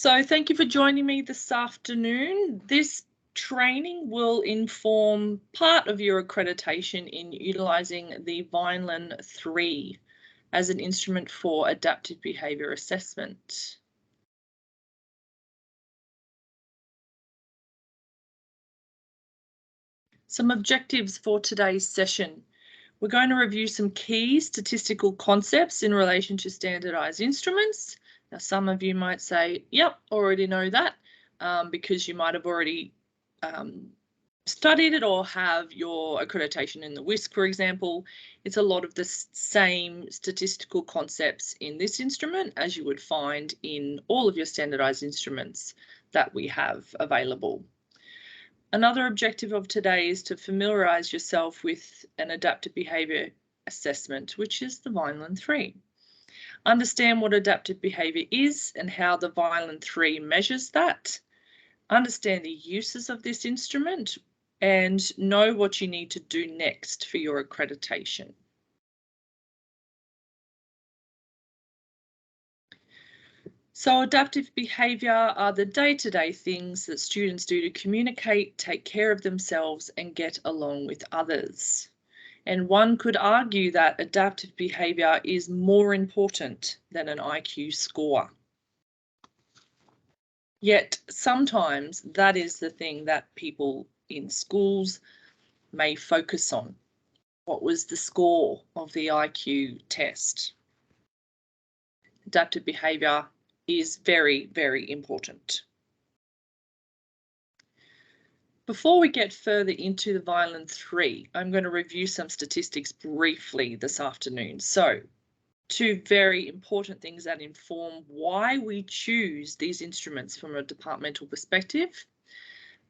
So thank you for joining me this afternoon. This training will inform part of your accreditation in utilising the Vineland 3 as an instrument for adaptive behaviour assessment. Some objectives for today's session. We're going to review some key statistical concepts in relation to standardised instruments. Now, some of you might say, yep, already know that, because you might have already studied it or have your accreditation in the WISC, for example. It's a lot of the same statistical concepts in this instrument as you would find in all of your standardised instruments that we have available. Another objective of today is to familiarise yourself with an adaptive behaviour assessment, which is the Vineland 3. Understand what adaptive behaviour is and how the Vineland 3 measures that. Understand the uses of this instrument and know what you need to do next for your accreditation. So adaptive behaviour are the day-to-day things that students do to communicate, take care of themselves and get along with others. And one could argue that adaptive behaviour is more important than an IQ score. Yet sometimes that is the thing that people in schools may focus on. What was the score of the IQ test? Adaptive behaviour is very, very important. Before we get further into the Vineland 3, I'm going to review some statistics briefly this afternoon. So, two very important things that inform why we choose these instruments from a departmental perspective,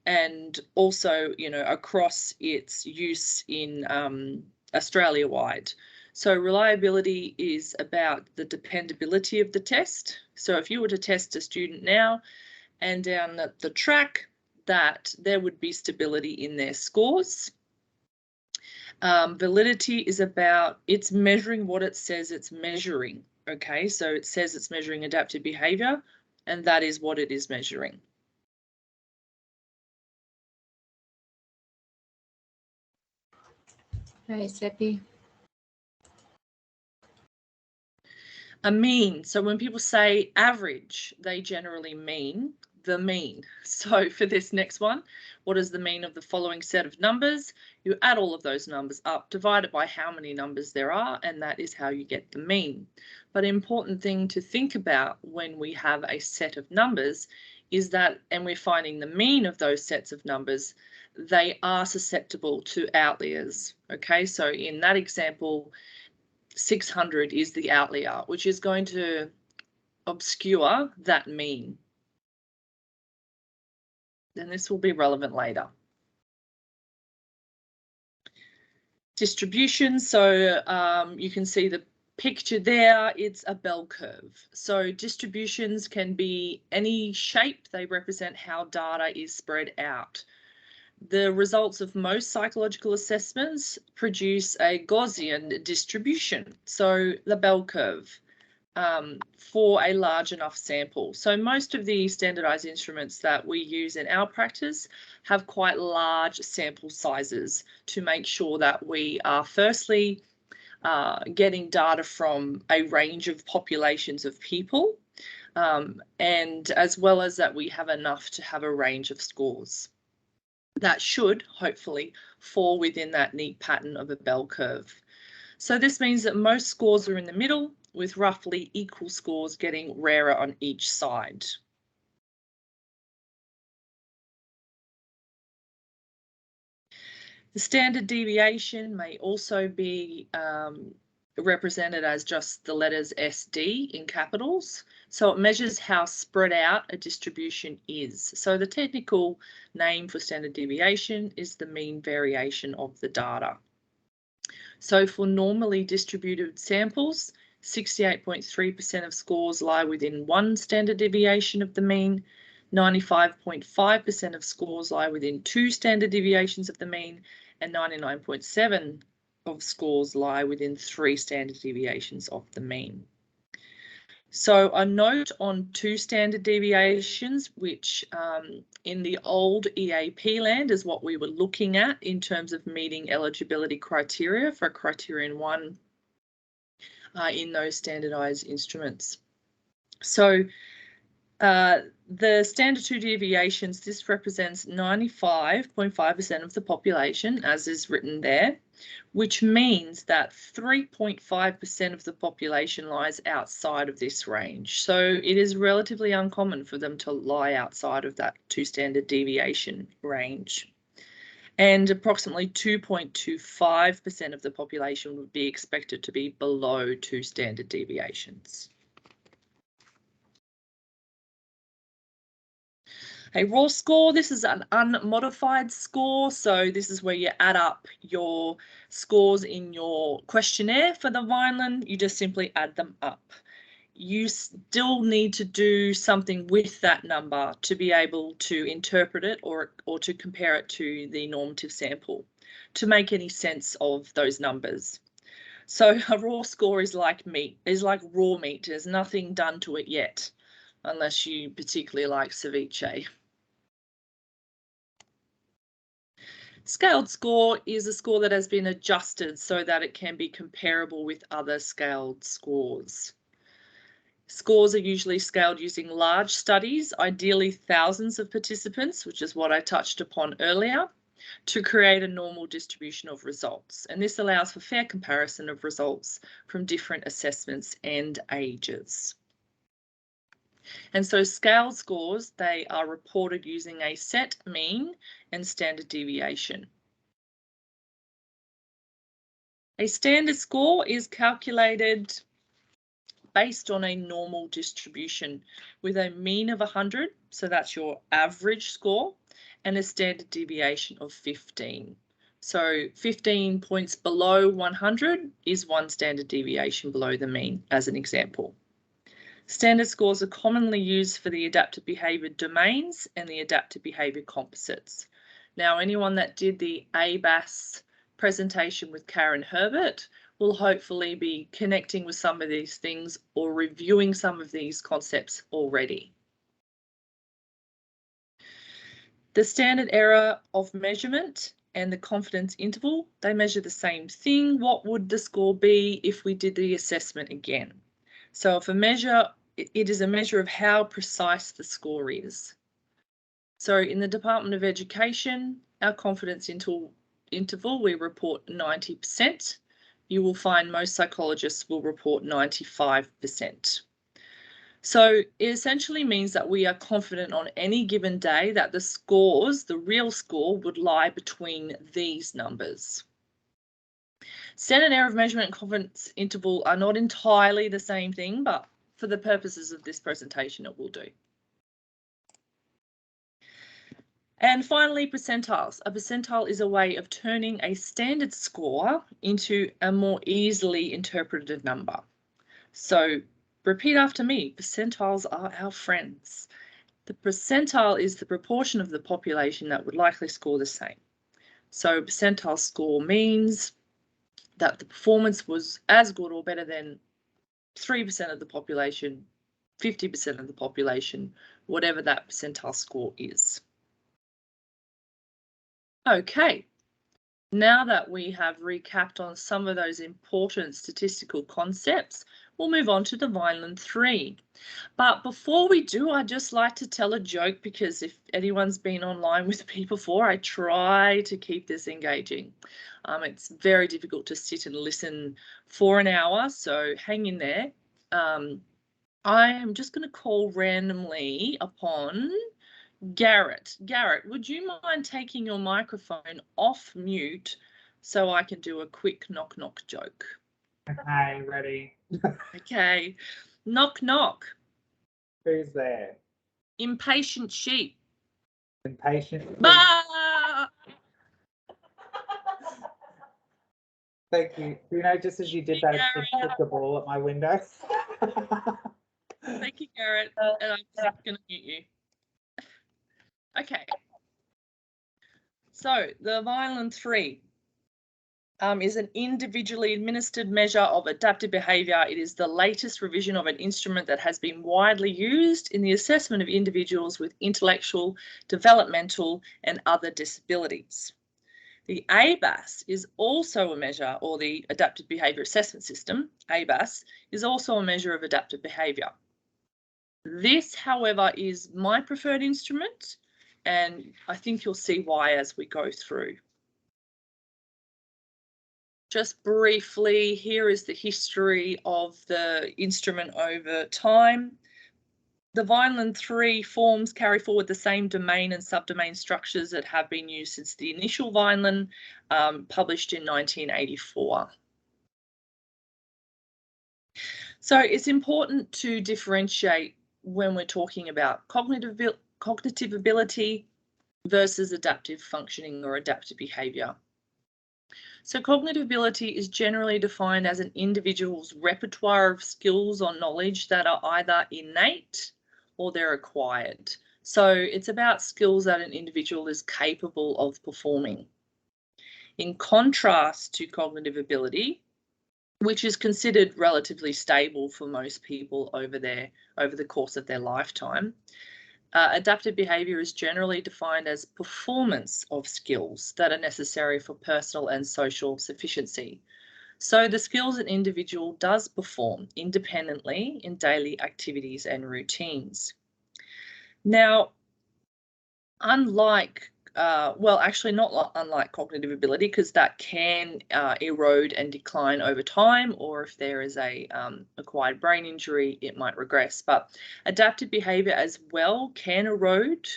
and also, across its use in Australia-wide. So reliability is about the dependability of the test. So if you were to test a student now and down the track, that there would be stability in their scores. Validity is about it's measuring what it says it's measuring. Okay, so it says it's measuring adaptive behaviour, and that is what it is measuring. Hi, Seppi. A mean. So when people say average, they generally mean the mean. So for this next one, what is the mean of the following set of numbers? You add all of those numbers up, divide it by how many numbers there are, and that is how you get the mean. But an important thing to think about when we have a set of numbers is that, and we're finding the mean of those sets of numbers, they are susceptible to outliers. Okay, so in that example, 600 is the outlier, which is going to obscure that mean. Then this will be relevant later. Distribution, so you can see the picture there, it's a bell curve. So distributions can be any shape, they represent how data is spread out. The results of most psychological assessments produce a Gaussian distribution, so the bell curve, for a large enough sample. So most of the standardised instruments that we use in our practice have quite large sample sizes to make sure that we are firstly getting data from a range of populations of people, and as well as that we have enough to have a range of scores. That should hopefully fall within that neat pattern of a bell curve. So this means that most scores are in the middle, with roughly equal scores getting rarer on each side. The standard deviation may also be represented as just the letters SD in capitals. So it measures how spread out a distribution is. So the technical name for standard deviation is the mean variation of the data. So for normally distributed samples, 68.3% of scores lie within one standard deviation of the mean, 95.5% of scores lie within two standard deviations of the mean, and 99.7% of scores lie within three standard deviations of the mean. So a note on 2 standard deviations, which in the old EAP land is what we were looking at in terms of meeting eligibility criteria for criterion 1 in those standardized instruments. So the standard 2 deviations, this represents 95.5% of the population, as is written there, which means that 3.5% of the population lies outside of this range. So it is relatively uncommon for them to lie outside of that 2 standard deviation range. And approximately 2.25% of the population would be expected to be below 2 standard deviations. A raw score, this is an unmodified score. So this is where you add up your scores in your questionnaire for the Vineland. You just simply add them up. You still need to do something with that number to be able to interpret it or to compare it to the normative sample to make any sense of those numbers. So a raw score is like meat, is like raw meat. There's nothing done to it yet, unless you particularly like ceviche. Scaled score is a score that has been adjusted so that it can be comparable with other scaled scores. Scores are usually scaled using large studies, ideally thousands of participants, which is what I touched upon earlier, to create a normal distribution of results. And this allows for fair comparison of results from different assessments and ages. And so scaled scores, they are reported using a set mean and standard deviation. A standard score is calculated based on a normal distribution with a mean of 100, so that's your average score, and a standard deviation of 15. So 15 points below 100 is 1 standard deviation below the mean, as an example. Standard scores are commonly used for the adaptive behaviour domains and the adaptive behaviour composites. Now, anyone that did the ABAS presentation with Karen Herbert will hopefully be connecting with some of these things or reviewing some of these concepts already. The standard error of measurement and the confidence interval, they measure the same thing. What would the score be if we did the assessment again? So if a measure, it is a measure of how precise the score is. So in the Department of Education, our confidence interval, we report 90%. You will find most psychologists will report 95%. So it essentially means that we are confident on any given day that the scores, the real score, would lie between these numbers. Standard error of measurement and confidence interval are not entirely the same thing, but for the purposes of this presentation, it will do. And finally, percentiles. A percentile is a way of turning a standard score into a more easily interpreted number. So repeat after me, percentiles are our friends. The percentile is the proportion of the population that would likely score the same. So percentile score means that the performance was as good or better than 3% of the population, 50% of the population, whatever that percentile score is. Okay, now that we have recapped on some of those important statistical concepts, we'll move on to the Vineland 3. But before we do, I'd just like to tell a joke, because if anyone's been online with me before, I try to keep this engaging. It's very difficult to sit and listen for an hour, so hang in there. I am just going to call randomly upon Garrett. Garrett, would you mind taking your microphone off mute so I can do a quick knock knock joke? Okay, ready. Okay. Knock knock. Who's there? Impatient sheep. Impatient. Bah! Thank you. You know, just as you did that, it hit the ball at my window. Thank you, Garrett. And I'm just going to mute you. Okay. So the Vineland 3. is an individually administered measure of adaptive behaviour. It is the latest revision of an instrument that has been widely used in the assessment of individuals with intellectual, developmental and other disabilities. The ABAS is also a measure, or the Adaptive Behaviour Assessment System, ABAS, is also a measure of adaptive behaviour. This, however, is my preferred instrument, and I think you'll see why as we go through. Just briefly, here is the history of the instrument over time. The Vineland 3 forms carry forward the same domain and subdomain structures that have been used since the initial Vineland, published in 1984. So it's important to differentiate when we're talking about cognitive ability versus adaptive functioning or adaptive behaviour. So cognitive ability is generally defined as an individual's repertoire of skills or knowledge that are either innate or they're acquired. So it's about skills that an individual is capable of performing. In contrast to cognitive ability, which is considered relatively stable for most people over the course of their lifetime, adaptive behaviour is generally defined as performance of skills that are necessary for personal and social sufficiency. So the skills an individual does perform independently in daily activities and routines. Now, unlike, well, actually not unlike cognitive ability, because that can erode and decline over time, or if there is a acquired brain injury, it might regress. But adaptive behaviour as well can erode,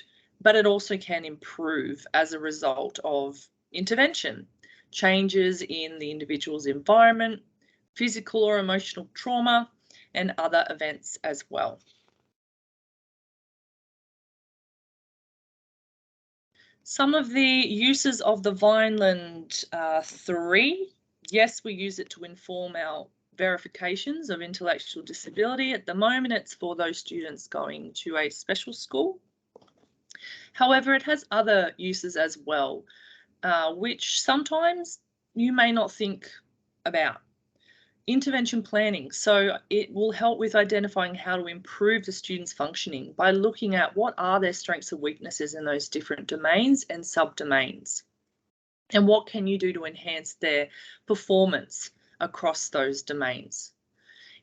but it also can improve as a result of intervention, changes in the individual's environment, physical or emotional trauma, and other events as well. Some of the uses of the Vineland 3, yes, we use it to inform our verifications of intellectual disability. At the moment, it's for those students going to a special school. However, it has other uses as well, which sometimes you may not think about. Intervention planning. So it will help with identifying how to improve the student's functioning by looking at what are their strengths and weaknesses in those different domains and subdomains, and what can you do to enhance their performance across those domains.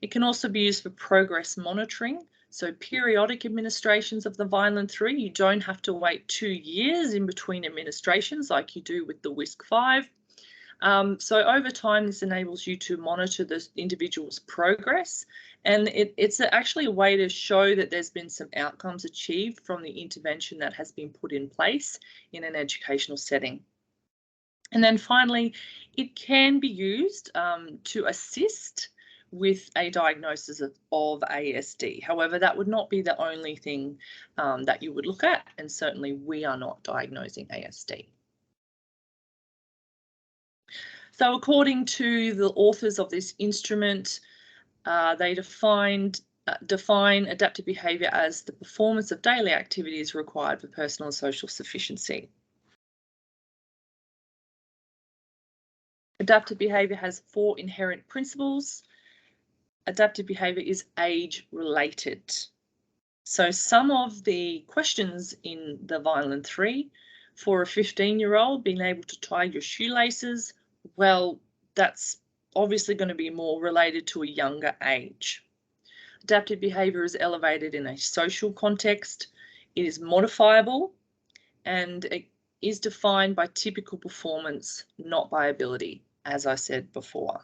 It can also be used for progress monitoring. So periodic administrations of the Vineland 3, you don't have to wait 2 years in between administrations like you do with the WISC-5. So over time, this enables you to monitor the individual's progress, and it's actually a way to show that there's been some outcomes achieved from the intervention that has been put in place in an educational setting. And then finally, it can be used to assist with a diagnosis of ASD. However, that would not be the only thing that you would look at, and certainly we are not diagnosing ASD. So according to the authors of this instrument, they define adaptive behaviour as the performance of daily activities required for personal and social sufficiency. Adaptive behaviour has 4 inherent principles. Adaptive behaviour is age related. So some of the questions in the Vineland 3 for a 15-year-old being able to tie your shoelaces, well, that's obviously going to be more related to a younger age. Adaptive behaviour is elevated in a social context. It is modifiable, and it is defined by typical performance, not by ability, as I said before.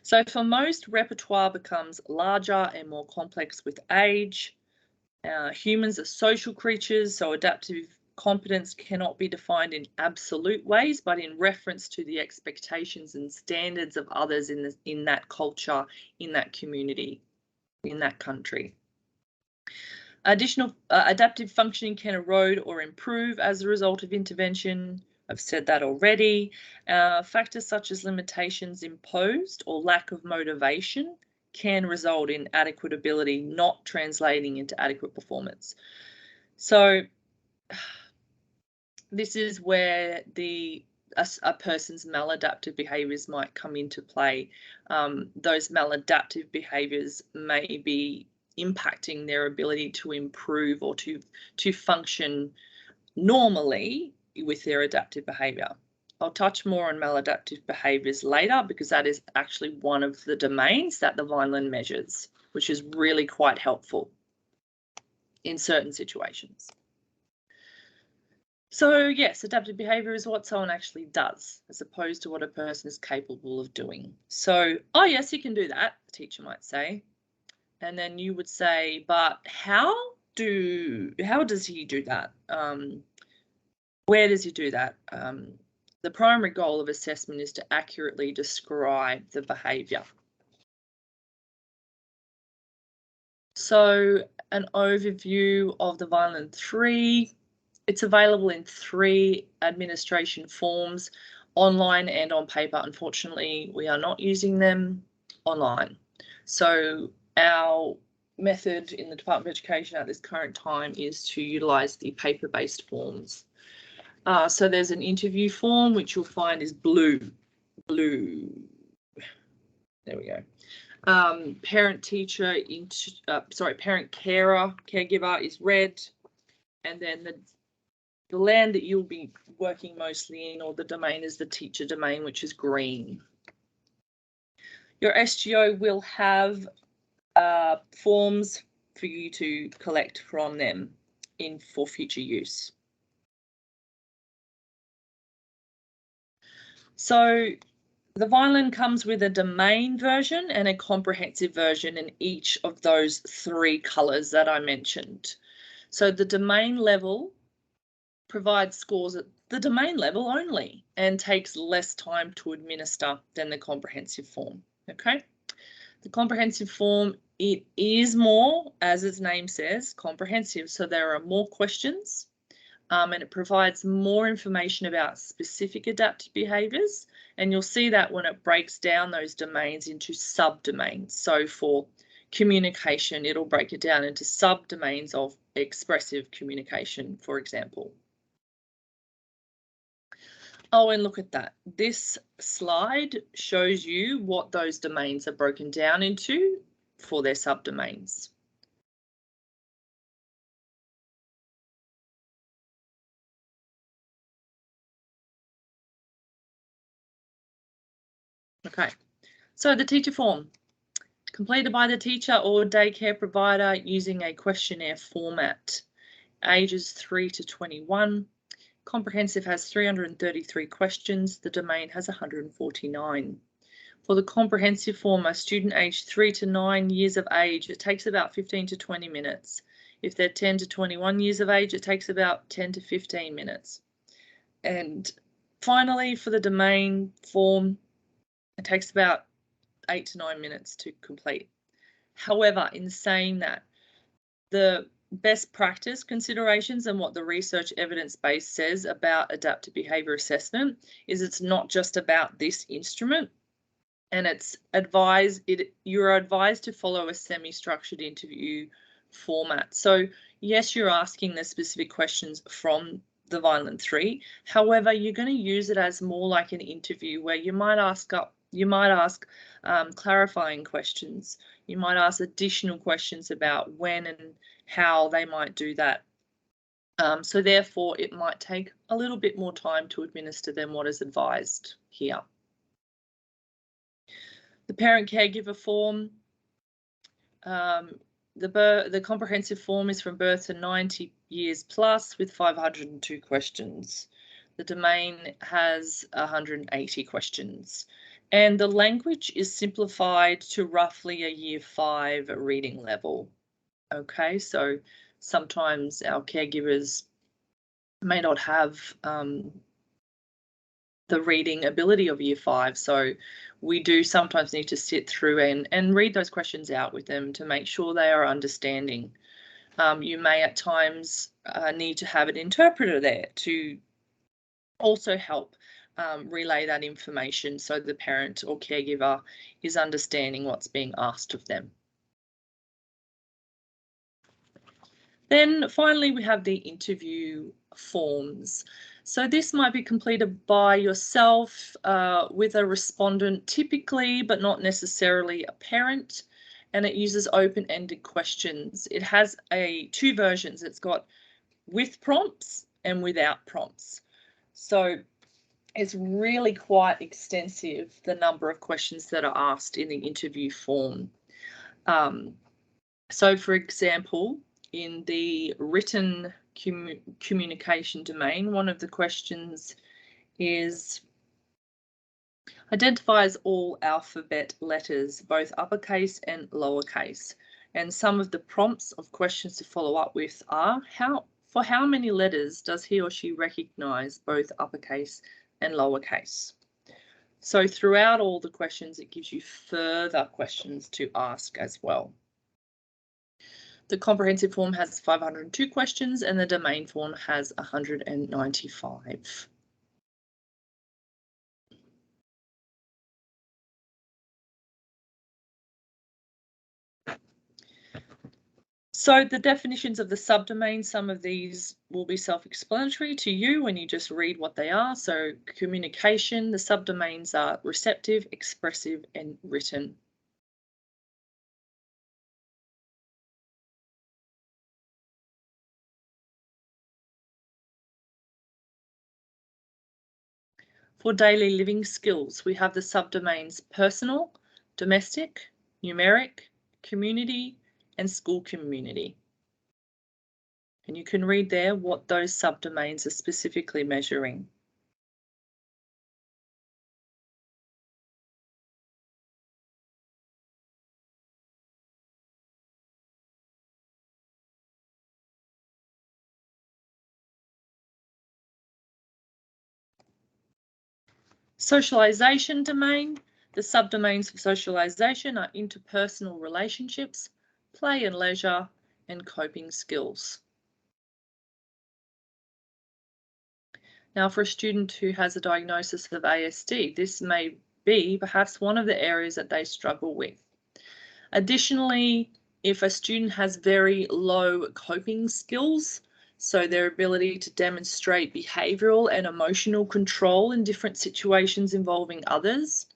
So for most, repertoire becomes larger and more complex with age. Humans are social creatures, so adaptive competence cannot be defined in absolute ways, but in reference to the expectations and standards of others in that culture, in that community, in that country. Additional adaptive functioning can erode or improve as a result of intervention. I've said that already. Factors such as limitations imposed or lack of motivation can result in adequate ability not translating into adequate performance. So this is where the a person's maladaptive behaviours might come into play. Those maladaptive behaviours may be impacting their ability to improve or to function normally with their adaptive behaviour. I'll touch more on maladaptive behaviours later because that is actually one of the domains that the Vineland measures, which is really quite helpful in certain situations. So yes, adaptive behaviour is what someone actually does as opposed to what a person is capable of doing. So, oh yes, you can do that, the teacher might say. And then you would say, but how does he do that? Where does he do that? The primary goal of assessment is to accurately describe the behaviour. So an overview of the Vineland 3. It's available in 3 administration forms, online and on paper. Unfortunately, we are not using them online. So our method in the Department of Education at this current time is to utilise the paper-based forms. So there's an interview form, which you'll find is blue. There we go. Parent caregiver is red, and then the land that you'll be working mostly in, or the domain, is the teacher domain, which is green. Your SGO will have forms for you to collect from them for future use. So the Vineland comes with a domain version and a comprehensive version in each of those 3 colours that I mentioned. So the domain level provides scores at the domain level only and takes less time to administer than the comprehensive form. Okay, the comprehensive form, it is more, as its name says, comprehensive. So there are more questions. And it provides more information about specific adaptive behaviours, and you'll see that when it breaks down those domains into subdomains. So for communication, it'll break it down into subdomains of expressive communication, for example. Oh, and look at that. This slide shows you what those domains are broken down into for their subdomains. Okay, so the teacher form, completed by the teacher or daycare provider using a questionnaire format. Ages 3 to 21. Comprehensive has 333 questions. The domain has 149. For the comprehensive form, a student aged 3 to 9 years of age, it takes about 15 to 20 minutes. If they're 10 to 21 years of age, it takes about 10 to 15 minutes. And finally, for the domain form, it takes about 8 to 9 minutes to complete. However, in saying that, the best practice considerations and what the research evidence base says about adaptive behaviour assessment is it's not just about this instrument, and you're advised to follow a semi-structured interview format. So yes, you're asking the specific questions from the Vineland 3. However, you're going to use it as more like an interview where you might ask clarifying questions. You might ask additional questions about when and how they might do that. So therefore, it might take a little bit more time to administer than what is advised here. The parent caregiver form, the comprehensive form is from birth to 90 years plus with 502 questions. The domain has 180 questions. And the language is simplified to roughly a year 5 reading level. Okay, so sometimes our caregivers may not have the reading ability of year 5. So we do sometimes need to sit through and read those questions out with them to make sure they are understanding. You may at times need to have an interpreter there to also help relay that information so the parent or caregiver is understanding what's being asked of them. Then finally, we have the interview forms. So this might be completed by yourself with a respondent typically, but not necessarily a parent, and it uses open-ended questions. It has two versions. It's got with prompts and without prompts. So it's really quite extensive, the number of questions that are asked in the interview form. So for example, in the written communication domain, one of the questions is identifies all alphabet letters, both uppercase and lowercase. And some of the prompts of questions to follow up with are, for how many letters does he or she recognize both uppercase and lowercase? So throughout all the questions, it gives you further questions to ask as well. The comprehensive form has 502 questions and the domain form has 195. So the definitions of the subdomains, some of these will be self-explanatory to you when you just read what they are. So communication, the subdomains are receptive, expressive, and written. For daily living skills, we have the subdomains personal, domestic, numeric, community, and school community. And you can read there what those subdomains are specifically measuring. Socialization domain. The subdomains for socialization are interpersonal relationships, play and leisure, and coping skills. Now, for a student who has a diagnosis of ASD, this may be perhaps one of the areas that they struggle with. Additionally, if a student has very low coping skills, so their ability to demonstrate behavioural and emotional control in different situations involving others,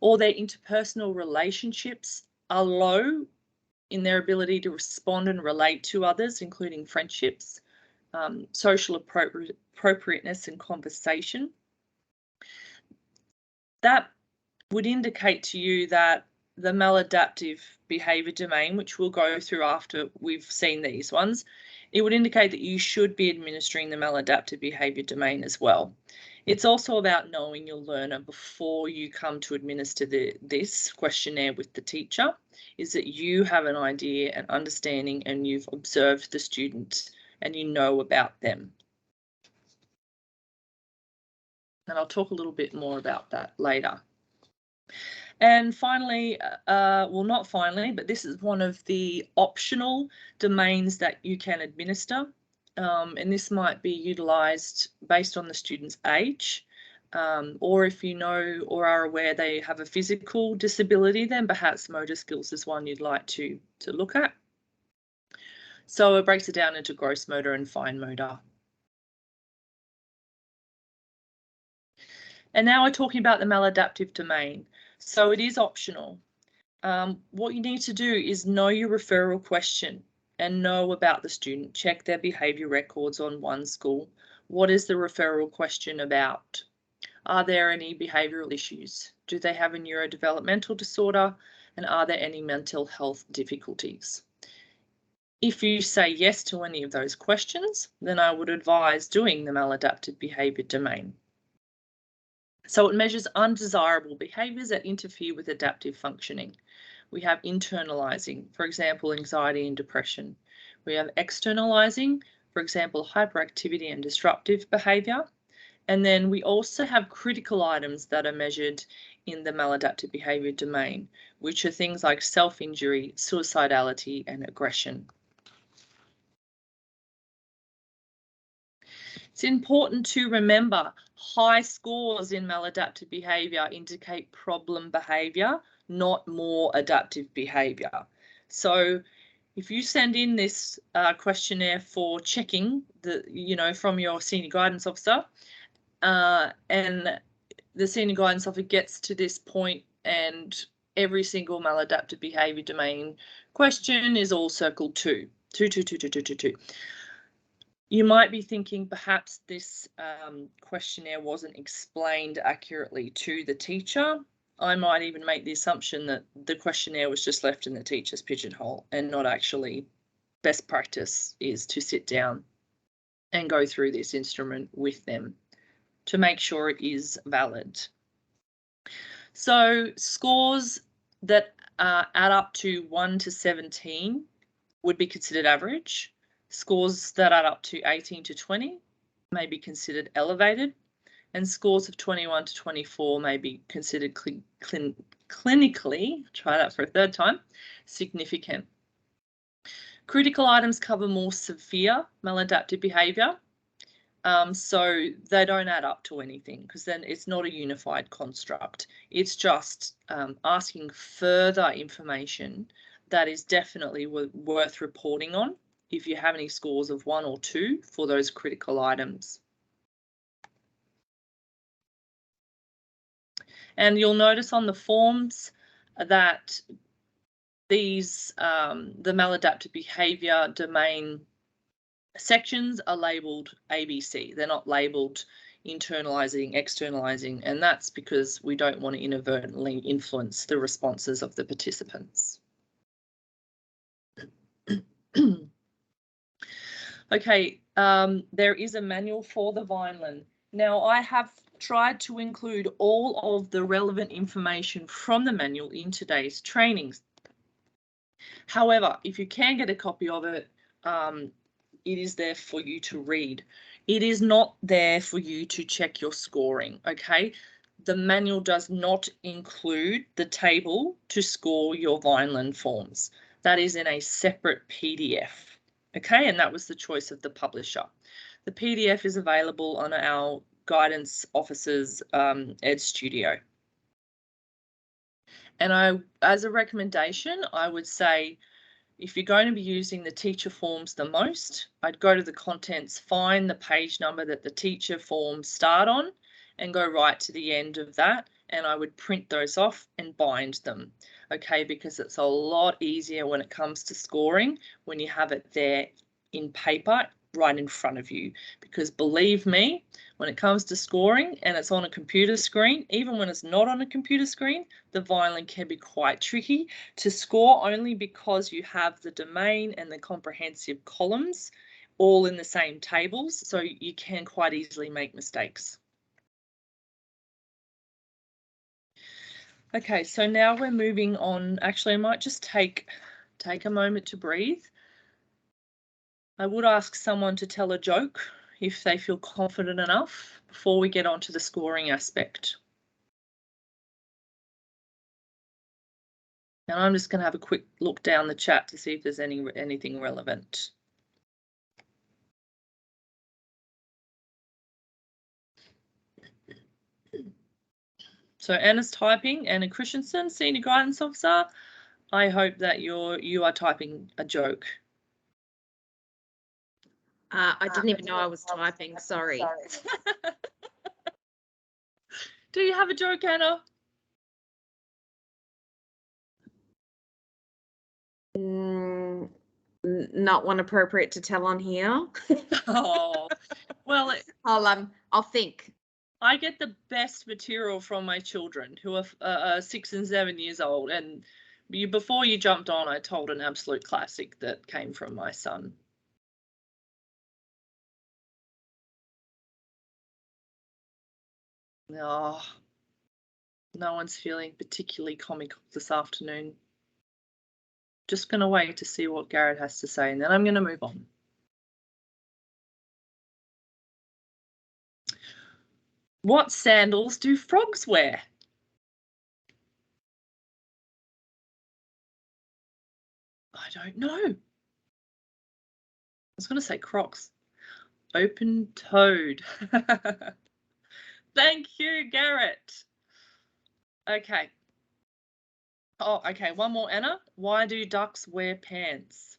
or their interpersonal relationships are low in their ability to respond and relate to others, including friendships, social appropriateness and conversation, that would indicate to you that the maladaptive behaviour domain, which we'll go through after we've seen these ones, it would indicate that you should be administering the maladaptive behaviour domain as well. It's also about knowing your learner before you come to administer this questionnaire with the teacher, is that you have an idea and understanding and you've observed the student and you know about them. And I'll talk a little bit more about that later. And finally, well, not finally, but this is one of the optional domains that you can administer. And this might be utilised based on the student's age, or if you know or are aware they have a physical disability, then perhaps motor skills is one you'd like to look at. So it breaks it down into gross motor and fine motor. And now we're talking about the maladaptive domain. So it is optional. What you need to do is know your referral question and know about the student. Check their behaviour records on One School. What is the referral question about? Are there any behavioural issues? Do they have a neurodevelopmental disorder? And are there any mental health difficulties? If you say yes to any of those questions, then I would advise doing the maladaptive behaviour domain. So it measures undesirable behaviours that interfere with adaptive functioning. We have internalising, for example, anxiety and depression. We have externalising, for example, hyperactivity and disruptive behaviour. And then we also have critical items that are measured in the maladaptive behaviour domain, which are things like self-injury, suicidality, and aggression. It's important to remember high scores in maladaptive behaviour indicate problem behaviour, not more adaptive behaviour. So if you send in this questionnaire for checking from your senior guidance officer, and the senior guidance officer gets to this point and every single maladaptive behaviour domain question is all circled 2. You might be thinking perhaps this questionnaire wasn't explained accurately to the teacher. I might even make the assumption that the questionnaire was just left in the teacher's pigeonhole and not actually best practice is to sit down and go through this instrument with them to make sure it is valid. So scores that add up to 1 to 17 would be considered average. Scores that add up to 18 to 20 may be considered elevated, and scores of 21 to 24 may be considered clinically, try that for a third time, significant. Critical items cover more severe maladaptive behaviour, so they don't add up to anything because then it's not a unified construct. It's just asking further information that is definitely worth reporting on if you have any scores of 1 or 2 for those critical items. And you'll notice on the forms that these, the maladaptive behaviour domain sections are labelled ABC. They're not labelled internalising, externalising, and that's because we don't want to inadvertently influence the responses of the participants. Okay, there is a manual for the Vineland. Now, I have tried to include all of the relevant information from the manual in today's trainings. However, if you can get a copy of it, it is there for you to read. It is not there for you to check your scoring, okay? The manual does not include the table to score your Vineland forms. That is in a separate PDF, okay? And that was the choice of the publisher. The PDF is available on our guidance officer's Ed Studio. And as a recommendation, I would say, if you're going to be using the teacher forms the most, I'd go to the contents, find the page number that the teacher forms start on and go right to the end of that. And I would print those off and bind them, okay, because it's a lot easier when it comes to scoring when you have it there in paper right in front of you. Because believe me, when it comes to scoring and it's on a computer screen, even when it's not on a computer screen, the Vineland can be quite tricky to score only because you have the domain and the comprehensive columns all in the same tables, so you can quite easily make mistakes. Okay, so now we're moving on. Actually, I might just take a moment to breathe. I would ask someone to tell a joke if they feel confident enough before we get on to the scoring aspect. And I'm just going to have a quick look down the chat to see if there's anything relevant. So Anna's typing, Anna Christensen, Senior Guidance Officer. I hope that you are typing a joke. I didn't even know I was typing, sorry. Do you have a joke, Anna? Not one appropriate to tell on here. Oh, well, I'll think. I get the best material from my children who are 6 and 7 years old, and before you jumped on, I told an absolute classic that came from my son. Oh, no one's feeling particularly comical this afternoon. Just going to wait to see what Garrett has to say, and then I'm going to move on. What sandals do frogs wear? I don't know. I was going to say Crocs. Open-toed. Thank you, Garrett. Okay. Oh, okay. One more, Anna. Why do ducks wear pants?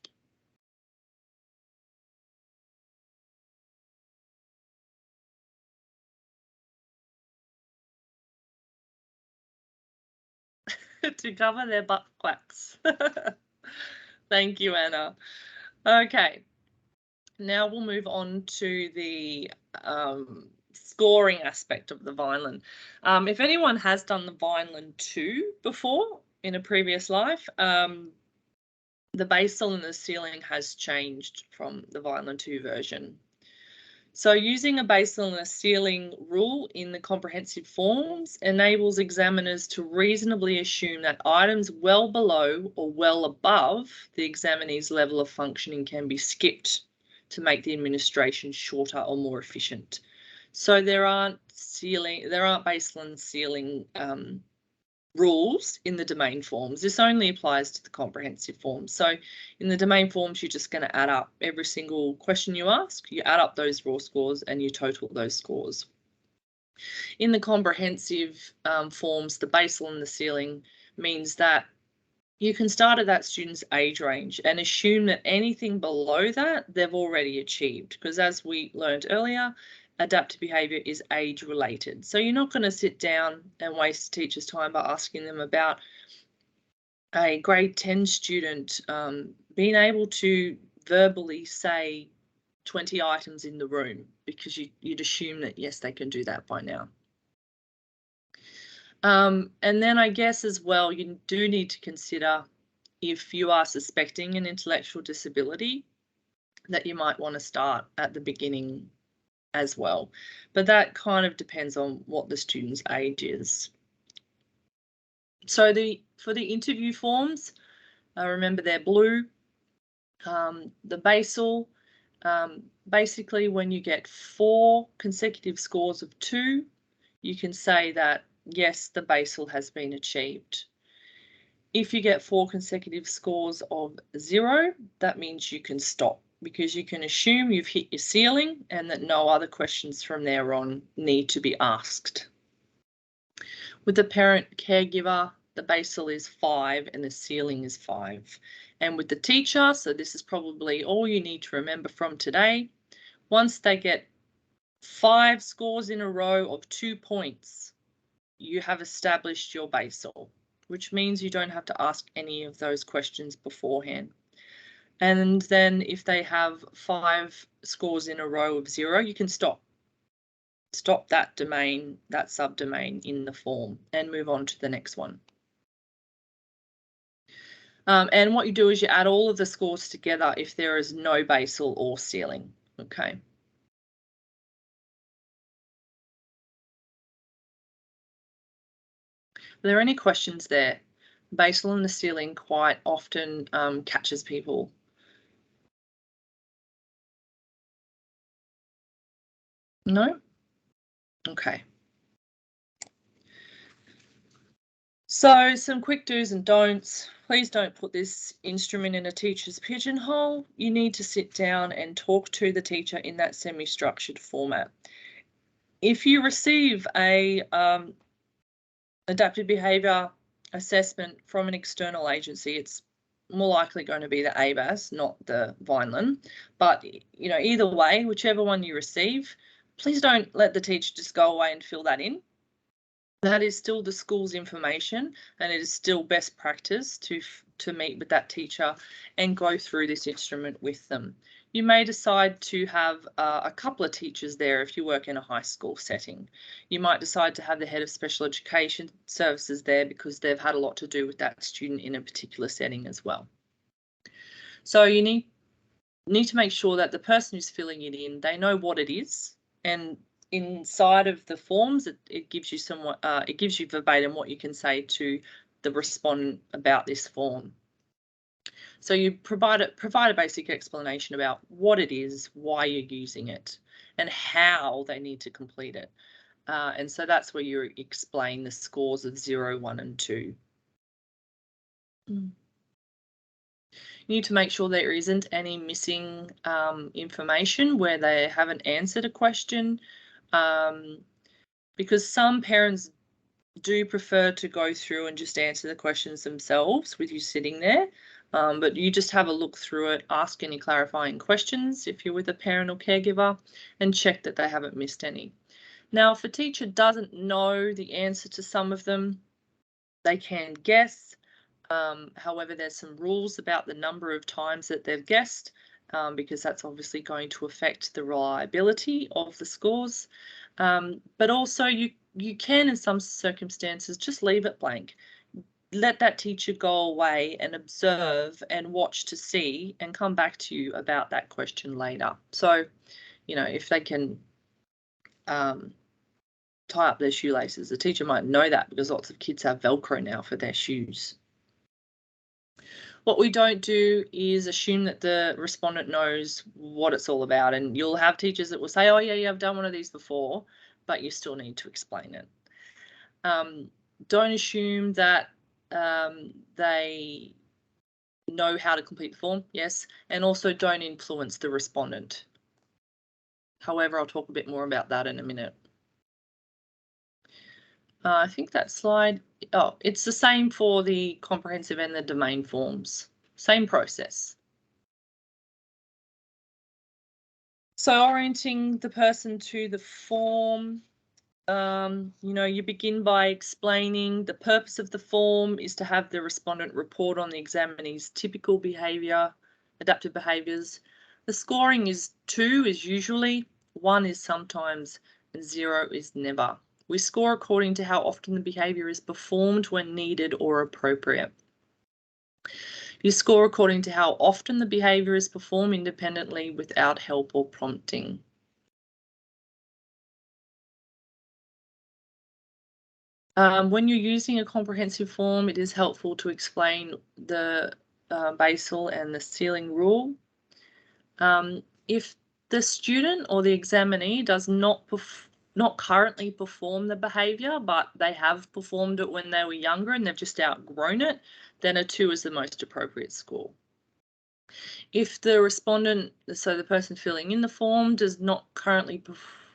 to cover their butt quacks. Thank you, Anna. Okay, now we'll move on to the scoring aspect of the Vineland. If anyone has done the Vineland 2 before in a previous life, the basal and the ceiling has changed from the Vineland 2 version. So using a basal and a ceiling rule in the comprehensive forms enables examiners to reasonably assume that items well below or well above the examinee's level of functioning can be skipped to make the administration shorter or more efficient. So there aren't basal and ceiling rules in the domain forms. This only applies to the comprehensive forms. So in the domain forms, you're just going to add up every single question you ask. You add up those raw scores and you total those scores. In the comprehensive forms, the basal and the ceiling means that you can start at that student's age range and assume that anything below that they've already achieved, because as we learned earlier, adaptive behaviour is age related. So you're not going to sit down and waste teachers' time by asking them about a grade 10 student being able to verbally say 20 items in the room, because you'd assume that, yes, they can do that by now. And then I guess as well, you do need to consider if you are suspecting an intellectual disability, that you might want to start at the beginning as well, but that kind of depends on what the student's age is. So for the interview forms, remember they're blue. The basal, basically when you get 4 consecutive scores of 2, you can say that yes, the basal has been achieved. If you get 4 consecutive scores of 0, that means you can stop, because you can assume you've hit your ceiling and that no other questions from there on need to be asked. With the parent caregiver, the basal is 5 and the ceiling is 5. And with the teacher, so this is probably all you need to remember from today, once they get 5 scores in a row of 2 points, you have established your basal, which means you don't have to ask any of those questions beforehand. And then if they have 5 scores in a row of 0, you can stop that domain, that subdomain in the form, and move on to the next one. And what you do is you add all of the scores together if there is no basal or ceiling. Okay. Are there any questions there? Basal and the ceiling quite often catches people. No? Okay. So some quick do's and don'ts. Please don't put this instrument in a teacher's pigeonhole. You need to sit down and talk to the teacher in that semi-structured format. If you receive a adaptive behaviour assessment from an external agency, it's more likely going to be the ABAS, not the Vineland. But you know, either way, whichever one you receive, please don't let the teacher just go away and fill that in. That is still the school's information, and it is still best practice to meet with that teacher and go through this instrument with them. You may decide to have a couple of teachers there if you work in a high school setting. You might decide to have the head of special education services there because they've had a lot to do with that student in a particular setting as well. So you need to make sure that the person who's filling it in, they know what it is, and inside of the forms, it gives you it gives you verbatim what you can say to the respondent about this form. So you provide a basic explanation about what it is, why you're using it, and how they need to complete it. And so that's where you explain the scores of 0, 1, and 2. You need to make sure there isn't any missing information where they haven't answered a question, because some parents do prefer to go through and just answer the questions themselves with you sitting there. But you just have a look through it, ask any clarifying questions if you're with a parent or caregiver, and check that they haven't missed any. Now, if a teacher doesn't know the answer to some of them, They can guess. However, there's some rules about the number of times that they've guessed, because that's obviously going to affect the reliability of the scores. But also you can, in some circumstances, just leave it blank. Let that teacher go away and observe and watch to see and come back to you about that question later. So, you know, if they can tie up their shoelaces, the teacher might know that because lots of kids have Velcro now for their shoes. What we don't do is assume that the respondent knows what it's all about, and you'll have teachers that will say, oh yeah, I've done one of these before, but you still need to explain it. Don't assume that they know how to complete the form, yes, and also don't influence the respondent. However, I'll talk a bit more about that in a minute. I think that slide, oh, it's the same for the comprehensive and the domain forms. Same process. So orienting the person to the form, you know, you begin by explaining the purpose of the form is to have the respondent report on the examinee's typical behaviour, adaptive behaviours. The scoring is 2 is usually, 1 is sometimes, and 0 is never. We score according to how often the behaviour is performed when needed or appropriate. You score according to how often the behaviour is performed independently without help or prompting. When you're using a comprehensive form, it is helpful to explain the basal and the ceiling rule. If the student or the examinee does not currently perform the behaviour, but they have performed it when they were younger and they've just outgrown it, then a 2 is the most appropriate score. If the respondent, so the person filling in the form, does not currently,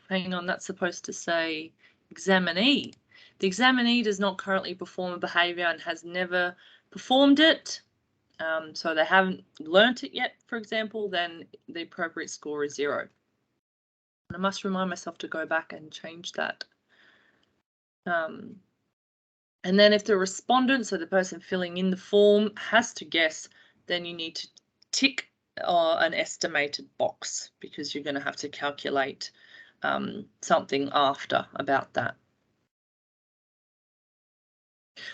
hang on, that's supposed to say examinee. The examinee does not currently perform a behaviour and has never performed it, so they haven't learnt it yet, for example, then the appropriate score is 0. And I must remind myself to go back and change that. And then if the respondent, so the person filling in the form, has to guess, then you need to tick an estimated box because you're going to have to calculate something after about that.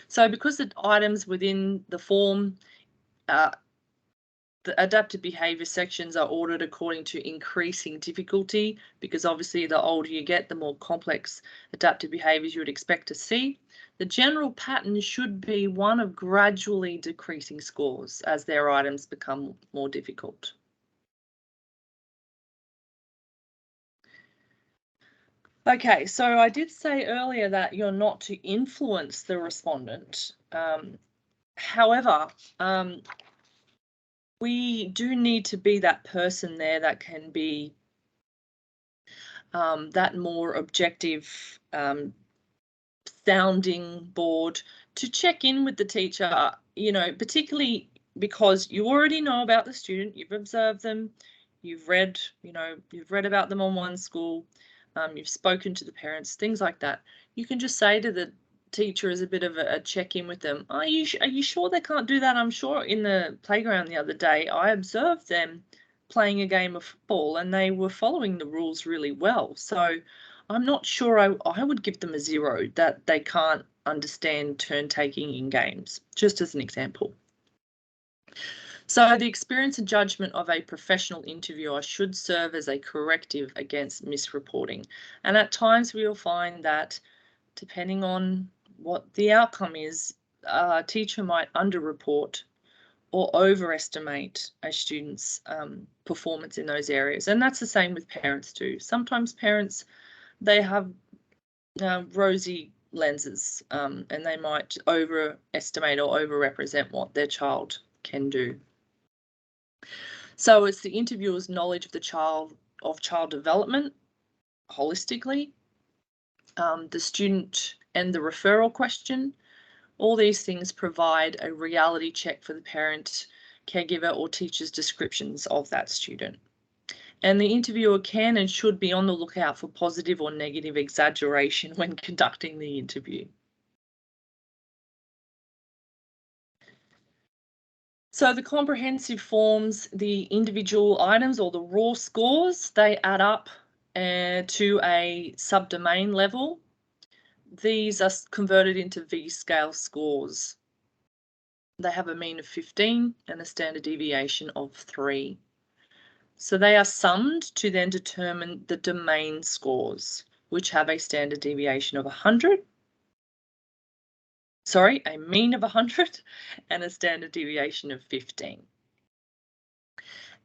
So because the items within the form, the adaptive behaviour sections are ordered according to increasing difficulty, because obviously the older you get, the more complex adaptive behaviours you would expect to see. The general pattern should be one of gradually decreasing scores as their items become more difficult. Okay, so I did say earlier that you're not to influence the respondent. However, we do need to be that person there that can be that more objective sounding board to check in with the teacher, you know, particularly because you already know about the student, you've observed them, you've read, you know, you've read about them on one school, you've spoken to the parents, things like that. You can just say to the teacher as a bit of a check-in with them, are you sure they can't do that? I'm sure in the playground the other day I observed them playing a game of football and they were following the rules really well. So I'm not sure I would give them a 0 that they can't understand turn taking in games, just as an example. So the experience and judgment of a professional interviewer should serve as a corrective against misreporting. And at times we will find that depending on what the outcome is, a teacher might underreport or overestimate a student's performance in those areas. And that's the same with parents too. Sometimes parents, they have rosy lenses and they might overestimate or overrepresent what their child can do. So it's the interviewer's knowledge of the child development holistically, the student and the referral question. All these things provide a reality check for the parent, caregiver or teacher's descriptions of that student. And the interviewer can and should be on the lookout for positive or negative exaggeration when conducting the interview. So the comprehensive forms, the individual items or the raw scores, they add up to a subdomain level. These are converted into V-scale scores. They have a mean of 15 and a standard deviation of 3. So they are summed to then determine the domain scores, which have a standard deviation of 100. Sorry, a mean of 100 and a standard deviation of 15.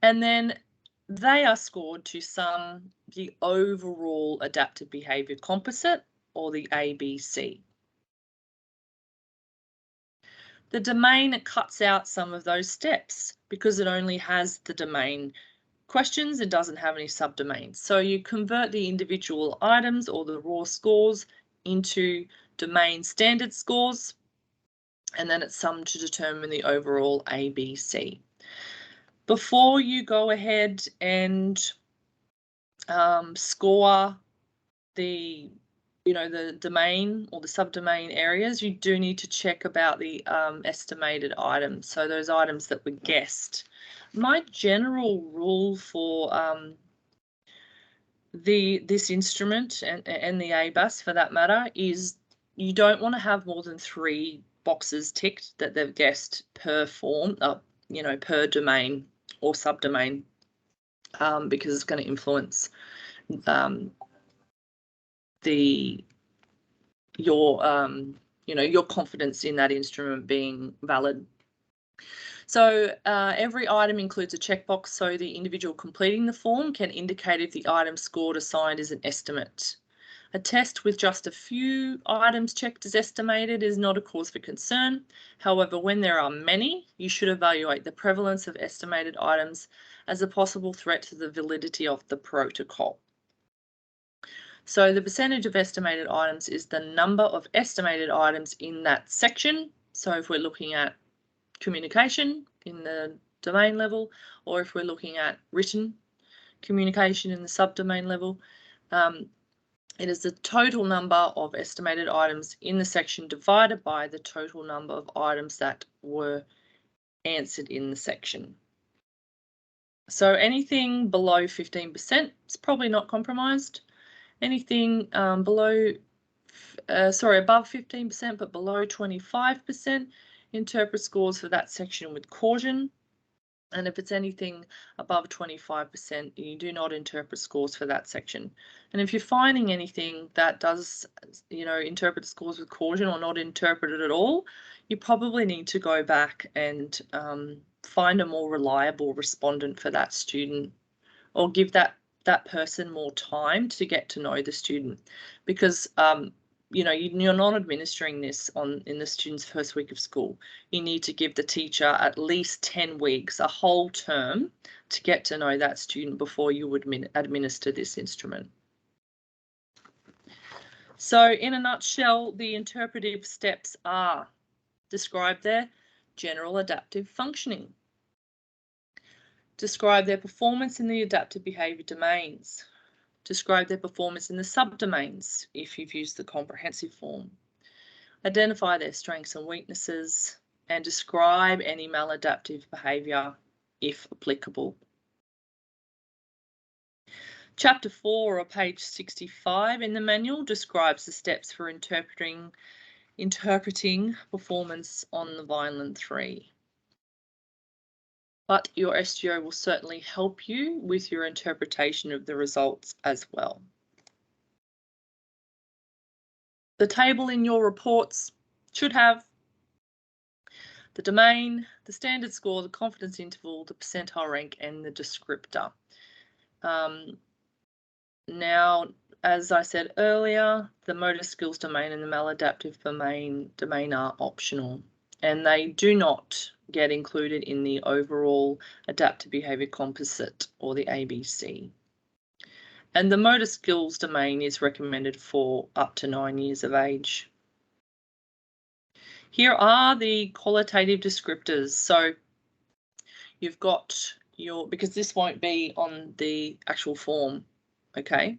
And then they are scored to sum the overall adaptive behaviour composite, or the ABC. The domain cuts out some of those steps because it only has the domain questions. It doesn't have any subdomains. So you convert the individual items or the raw scores into domain standard scores, and then it's summed to determine the overall ABC. Before you go ahead and score the domain or the subdomain areas, you do need to check about the estimated items. So those items that were guessed. My general rule for this instrument and the ABAS for that matter is you don't want to have more than 3 boxes ticked that they've guessed per form, per domain or subdomain, because it's going to influence your confidence in that instrument being valid. So every item includes a checkbox so the individual completing the form can indicate if the item scored assigned is an estimate. A test with just a few items checked as estimated is not a cause for concern. However, when there are many, you should evaluate the prevalence of estimated items as a possible threat to the validity of the protocol. So the percentage of estimated items is the number of estimated items in that section. So if we're looking at communication in the domain level, or if we're looking at written communication in the subdomain level, it is the total number of estimated items in the section divided by the total number of items that were answered in the section. So anything below 15% is probably not compromised. Anything above 15%, but below 25%, interpret scores for that section with caution. And if it's anything above 25%, you do not interpret scores for that section. And if you're finding anything that does, interpret scores with caution or not interpret it at all, you probably need to go back and find a more reliable respondent for that student, or give that person more time to get to know the student, because you're not administering this in the student's first week of school. You need to give the teacher at least 10 weeks, a whole term, to get to know that student before you would administer this instrument. So in a nutshell, the interpretive steps are describe their general adaptive functioning, describe their performance in the adaptive behaviour domains, describe their performance in the subdomains if you've used the comprehensive form, identify their strengths and weaknesses, and describe any maladaptive behaviour if applicable. Chapter 4, or page 65 in the manual, describes the steps for interpreting performance on the Vineland 3. But your SGO will certainly help you with your interpretation of the results as well. The table in your reports should have the domain, the standard score, the confidence interval, the percentile rank, and the descriptor. Now, as I said earlier, the motor skills domain and the maladaptive domain are optional, and they do not get included in the overall adaptive behaviour composite, or the ABC. And the motor skills domain is recommended for up to 9 years of age. Here are the qualitative descriptors. So you've got because this won't be on the actual form, okay?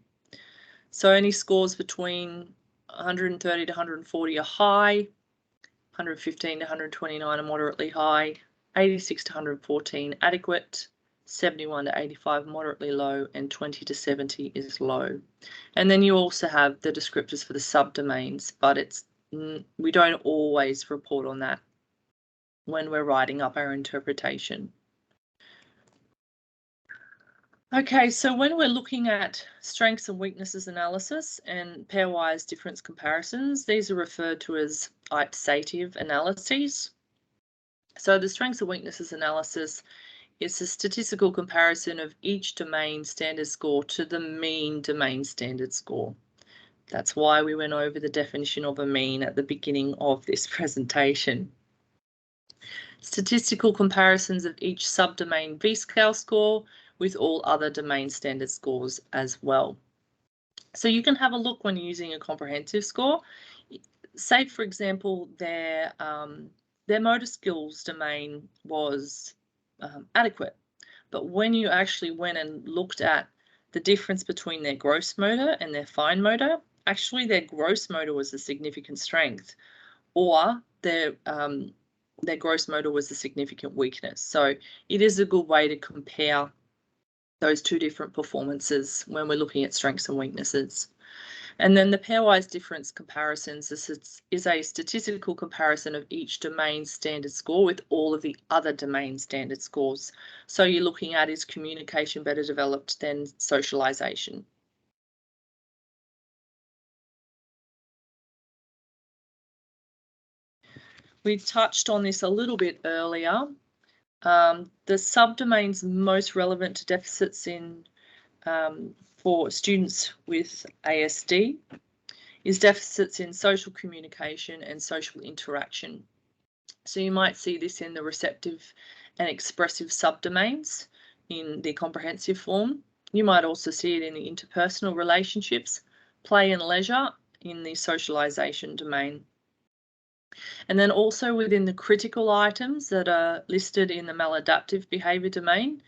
So any scores between 130 to 140 are high, 115 to 129 are moderately high, 86 to 114 adequate, 71 to 85 moderately low, and 20 to 70 is low. And then you also have the descriptors for the subdomains, but we don't always report on that when we're writing up our interpretation. Okay, so when we're looking at strengths and weaknesses analysis and pairwise difference comparisons, these are referred to as ipsative analyses. So the strengths and weaknesses analysis is a statistical comparison of each domain standard score to the mean domain standard score. That's why we went over the definition of a mean at the beginning of this presentation. Statistical comparisons of each subdomain V-scale score with all other domain standard scores as well. So you can have a look when using a comprehensive score. Say, for example, their motor skills domain was adequate, but when you actually went and looked at the difference between their gross motor and their fine motor, actually their gross motor was a significant strength, or their gross motor was a significant weakness. So it is a good way to compare those two different performances when we're looking at strengths and weaknesses. And then the pairwise difference comparisons is a statistical comparison of each domain standard score with all of the other domain standard scores. So you're looking at, is communication better developed than socialization? We touched on this a little bit earlier. The subdomains most relevant to deficits in for students with ASD is deficits in social communication and social interaction. So you might see this in the receptive and expressive subdomains in the comprehensive form. You might also see it in the interpersonal relationships, play and leisure in the socialization domain. And then also within the critical items that are listed in the maladaptive behaviour domain,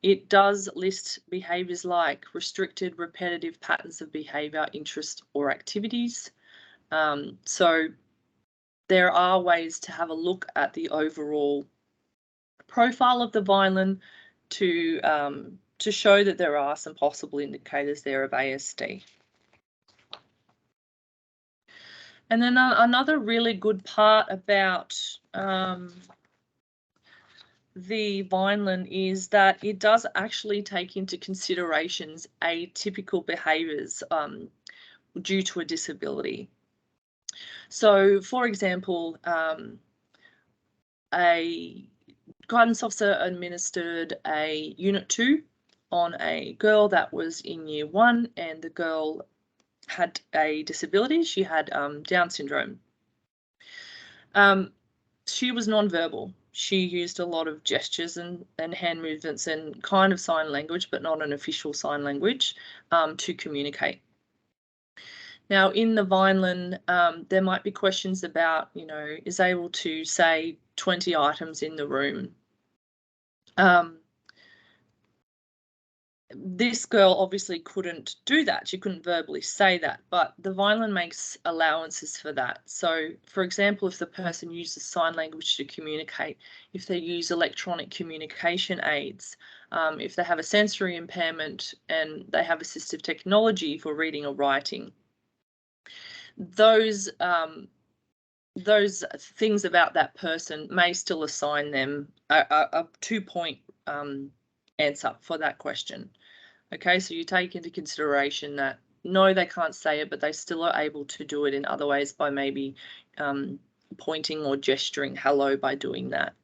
it does list behaviours like restricted repetitive patterns of behaviour, interest or activities. So there are ways to have a look at the overall profile of the Vineland to show that there are some possible indicators there of ASD. And then another really good part about the Vineland is that it does actually take into considerations atypical behaviours due to a disability. So, for example, a guidance officer administered a Unit 2 on a girl that was in Year 1, and the girl had a disability. She had Down syndrome. She was non-verbal. She used a lot of gestures and hand movements and kind of sign language, but not an official sign language, to communicate. Now, in the Vineland, there might be questions about, is able to say 20 items in the room. This girl obviously couldn't do that. She couldn't verbally say that, but the Vineland makes allowances for that. So, for example, if the person uses sign language to communicate, if they use electronic communication aids, if they have a sensory impairment and they have assistive technology for reading or writing, those things about that person may still assign them a 2-point answer for that question. Okay, so you take into consideration that no, they can't say it, but they still are able to do it in other ways by maybe pointing or gesturing hello by doing that.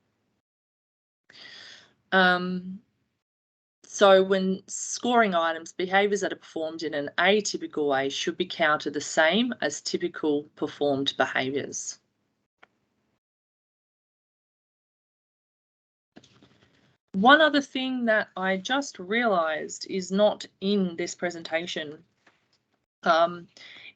So when scoring items, behaviours that are performed in an atypical way should be counted the same as typical performed behaviours. One other thing that I just realised is not in this presentation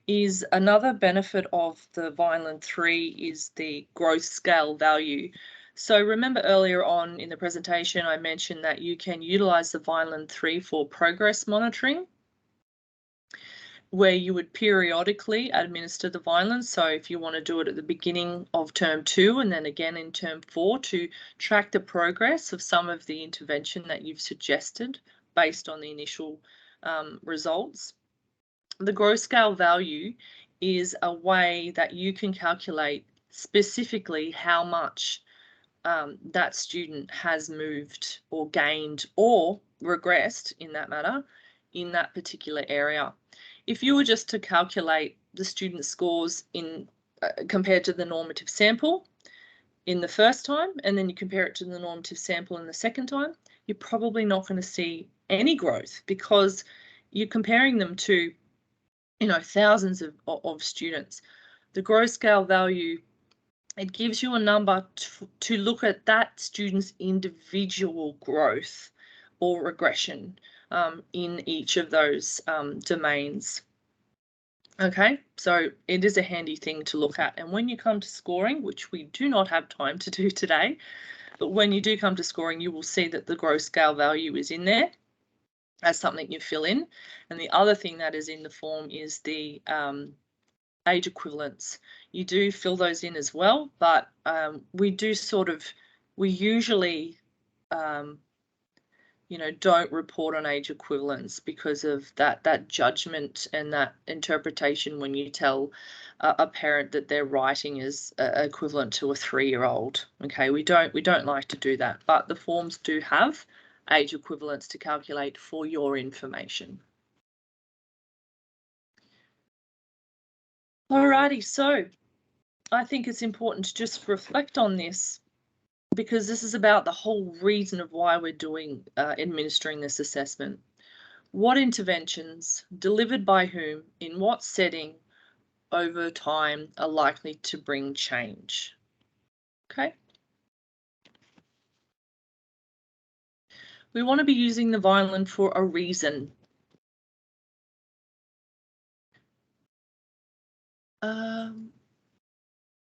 is another benefit of the Vineland 3 is the growth scale value. So remember earlier on in the presentation, I mentioned that you can utilise the Vineland 3 for progress monitoring. where you would periodically administer the Vineland. So if you want to do it at the beginning of term 2 and then again in term 4 to track the progress of some of the intervention that you've suggested based on the initial results. The growth scale value is a way that you can calculate specifically how much that student has moved or gained or regressed in that matter in that particular area. If you were just to calculate the student scores in compared to the normative sample in the first time and then you compare it to the normative sample in the second time, you're probably not going to see any growth because you're comparing them to, you know, thousands of students. The growth scale value, it gives you a number to look at that student's individual growth or regression in each of those domains. Okay, so it is a handy thing to look at. And when you come to scoring, which we do not have time to do today, but when you do come to scoring, you will see that the growth scale value is in there as something you fill in. And the other thing that is in the form is the age equivalents. You do fill those in as well, but we usually you know, don't report on age equivalents because of that judgment and that interpretation when you tell a parent that their writing is equivalent to a 3-year-old. Okay, we don't like to do that, but the forms do have age equivalents to calculate for your information. Alrighty, so I think it's important to just reflect on this because this is about the whole reason of why we're doing administering this assessment. What interventions, delivered by whom, in what setting, over time are likely to bring change? Okay. We want to be using the Vineland for a reason.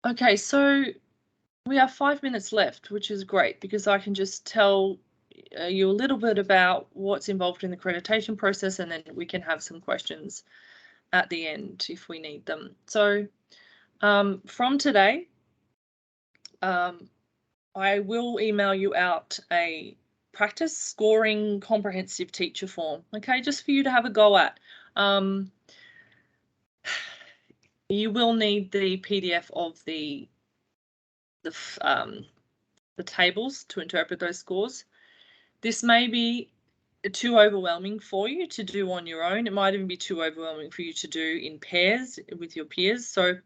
Okay, so we have 5 minutes left, which is great because I can just tell you a little bit about what's involved in the accreditation process, and then we can have some questions at the end if we need them. So from today, I will email you out a practice scoring comprehensive teacher form, okay, just for you to have a go at. You will need the PDF of the tables to interpret those scores. This may be too overwhelming for you to do on your own. It might even be too overwhelming for you to do in pairs with your peers. So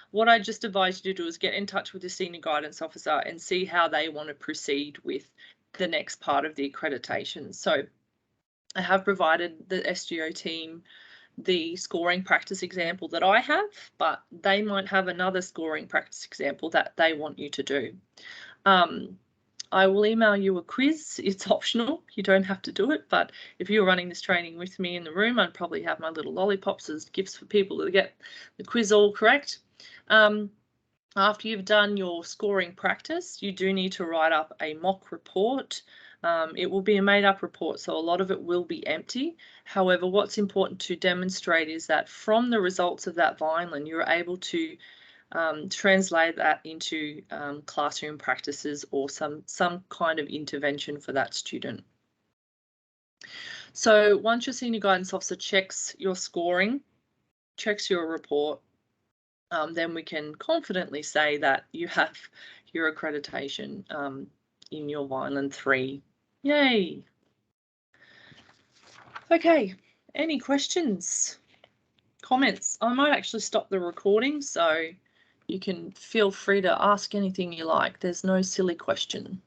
what I just advise you to do is get in touch with the senior guidance officer and see how they want to proceed with the next part of the accreditation. So I have provided the SGO team the scoring practice example that I have, but they might have another scoring practice example that they want you to do. I will email you a quiz. It's optional. You don't have to do it, but if you're running this training with me in the room, I'd probably have my little lollipops as gifts for people to get the quiz all correct. After you've done your scoring practice, you do need to write up a mock report. It will be a made-up report, so a lot of it will be empty. However, what's important to demonstrate is that from the results of that Vineland, you're able to translate that into classroom practices or some kind of intervention for that student. So once your senior guidance officer checks your scoring, checks your report, then we can confidently say that you have your accreditation in your Vineland 3. Yay! Okay, any questions, comments? I might actually stop the recording so you can feel free to ask anything you like. There's no silly question.